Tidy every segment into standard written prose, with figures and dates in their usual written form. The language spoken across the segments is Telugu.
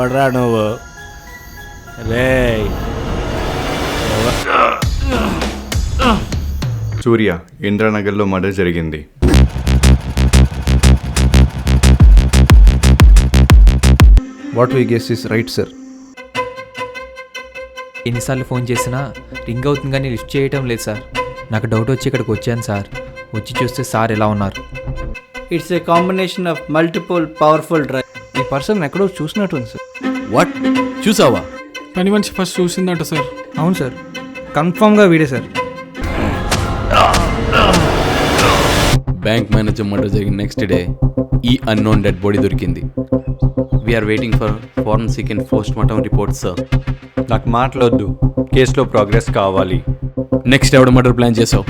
ఎవడ్రా నువ్వు? రే సూర్య, ఇంద్రానగర్లో మర్డర్ జరిగింది. What we guess is right sir. ఎన్నిసార్లు ఫోన్ చేసినా రింగ్ అవుతుంది కానీ లిఫ్ట్ చేయటం లేదు సార్. నాకు డౌట్ వచ్చి ఇక్కడికి వచ్చాను సార్. వచ్చి చూస్తే సార్ ఎలా ఉన్నారు. It's a combination of multiple powerful drug. ఈ పర్సన్ ఎక్కడో చూసినట్టుంది సార్. వాట్ చూసావా? పని మనిషి ఫస్ట్ చూసిందట సార్. అవును సార్, కన్ఫామ్గా వీడే సార్. బ్యాంక్ మేనేజర్ మర్డర్ జరిగిన నెక్స్ట్ డే ఈ అన్నోన్ డెడ్ బాడీ దొరికింది. We're waiting for forensic and post mortem reports sir. నాకు మాట్లాడొద్దు, కేసులో ప్రోగ్రెస్ కావాలి. నెక్స్ట్ ఎవడ మర్డర్ ప్లాన్ చేసావు?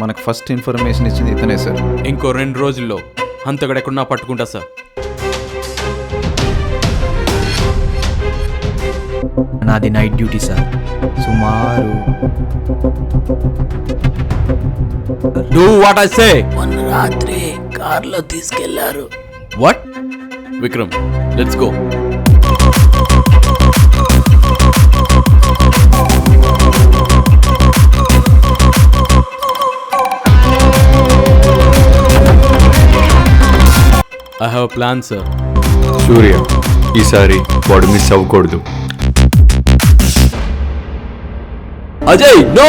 మనకు ఫస్ట్ ఇన్ఫర్మేషన్ ఇచ్చింది ఇతనే సార్. ఇంకో 2 రోజుల్లో హంతకుడెక్కడున్నా పట్టుకుంటా సార్. నాది నైట్ డ్యూటీ సార్. సుమారు డూ వాట్ ఐ సే. మొన్న రాత్రి కార్లో తీసుకెళ్లారు. What? Vikram, let's go. I have a plan, sir. సూర్య, ఈసారి వాడు మిస్ అవ్వకూడదు. Ajay, no!